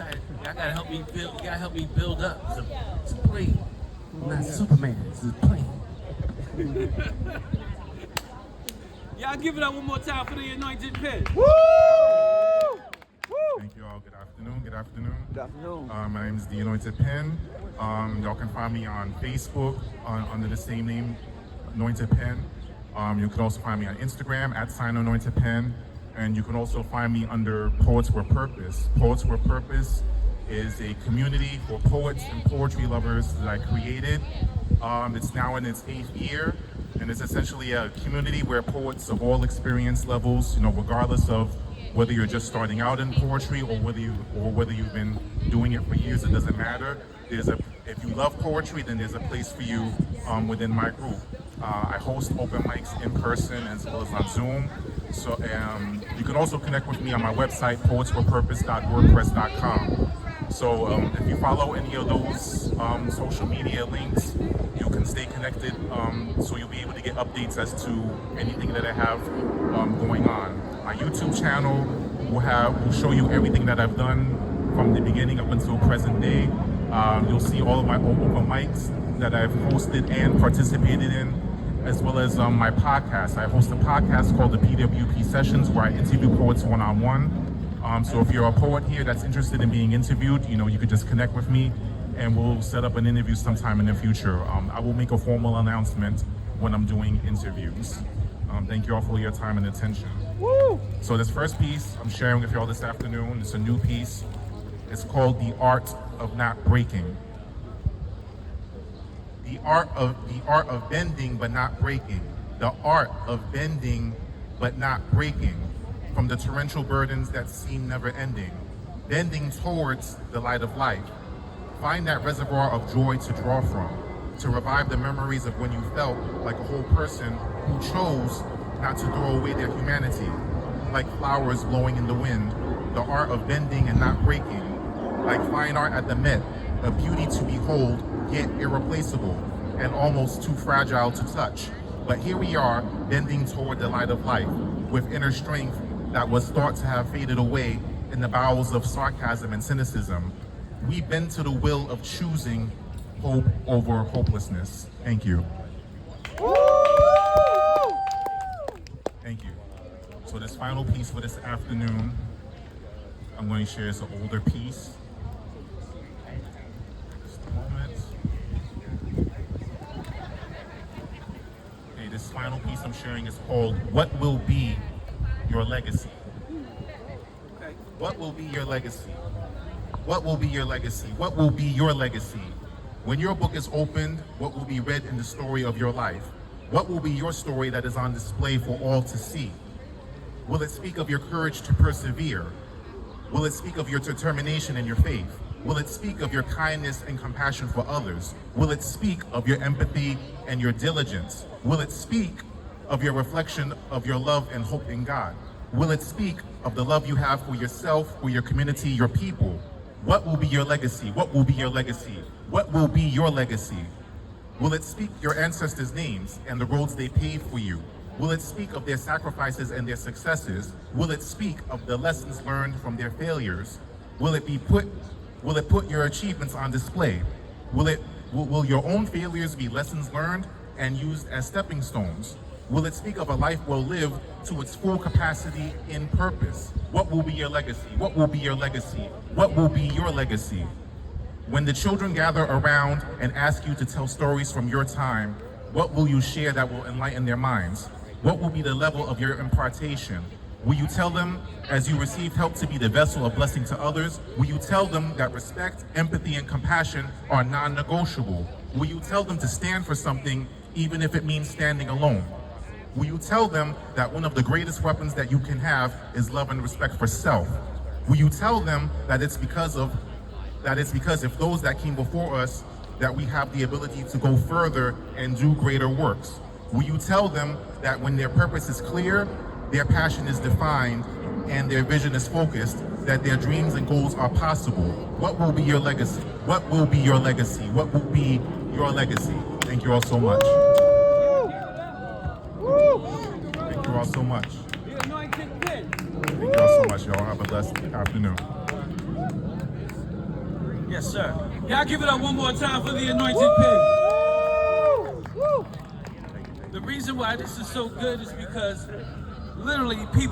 excited. Y'all gotta help me build. You gotta help me build up. It's a plane, not Superman. It's a plane. Y'all give it up one more time for the Anointed Pen. Woo! Thank you all. Good afternoon. Good afternoon. Good afternoon. My name is The Anointed Pen. Y'all can find me on Facebook under the same name, Anointed Pen. You can also find me on Instagram at @Anointed Pen. And you can also find me under Poets with Purpose. Poets with Purpose is a community for poets and poetry lovers that I created. It's now in its 8th year, and it's essentially a community where poets of all experience levels, regardless of whether you're just starting out in poetry or whether you've been doing it for years, it doesn't matter. If you love poetry, then there's a place for you within my group. I host open mics in person as well as on Zoom. So you can also connect with me on my website, poetsforpurpose.wordpress.com. So if you follow any of those social media links, you can stay connected, so you'll be able to get updates as to anything that I have going on. My YouTube channel will show you everything that I've done from the beginning up until present day. You'll see all of my open mics that I've hosted and participated in, as well as my podcast. I host a podcast called the PWP Sessions, where I interview poets one-on-one. So if you're a poet here that's interested in being interviewed, you could just connect with me and we'll set up an interview sometime in the future. I will make a formal announcement when I'm doing interviews. Thank you all for your time and attention. Woo! So this first piece I'm sharing with you all this afternoon, it's a new piece. It's called The Art of Not Breaking. The art of bending but not breaking. The art of bending but not breaking. From the torrential burdens that seem never ending. Bending towards the light of life. Find that reservoir of joy to draw from. To revive the memories of when you felt like a whole person who chose not to throw away their humanity. Like flowers blowing in the wind. The art of bending and not breaking. Like fine art at the Met. A beauty to behold, yet irreplaceable, and almost too fragile to touch. But here we are, bending toward the light of life, with inner strength that was thought to have faded away in the bowels of sarcasm and cynicism. We bend to the will of choosing hope over hopelessness. Thank you. Thank you. So this final piece for this afternoon, I'm going to share is an older piece. This final piece I'm sharing is called What Will Be Your Legacy? What will be your legacy? What will be your legacy? What will be your legacy? When your book is opened, what will be read in the story of your life? What will be your story that is on display for all to see? Will it speak of your courage to persevere? Will it speak of your determination and your faith? Will it speak of your kindness and compassion for others? Will it speak of your empathy and your diligence? Will it speak of your reflection of your love and hope in God? Will it speak of the love you have for yourself, for your community, your people? What will be your legacy? What will be your legacy? What will be your legacy? Will it speak your ancestors' names and the roads they paved for you? Will it speak of their sacrifices and their successes? Will it speak of the lessons learned from their failures? Will it put your achievements on display? Will your own failures be lessons learned and used as stepping stones? Will it speak of a life well lived to its full capacity in purpose? What will be your legacy? What will be your legacy? What will be your legacy? When the children gather around and ask you to tell stories from your time, what will you share that will enlighten their minds? What will be the level of your impartation? Will you tell them, as you receive help to be the vessel of blessing to others, will you tell them that respect, empathy, and compassion are non-negotiable? Will you tell them to stand for something, even if it means standing alone? Will you tell them that one of the greatest weapons that you can have is love and respect for self? Will you tell them that it's because if those that came before us, that we have the ability to go further and do greater works? Will you tell them that when their purpose is clear, their passion is defined, and their vision is focused, that their dreams and goals are possible? What will be your legacy? What will be your legacy? What will be your legacy? Thank you all so much. Thank you all so much. Thank you all so much. Y'all have a blessed afternoon. Yes, sir. Y'all give it up one more time for the Anointed Pin. The reason why this is so good is because literally people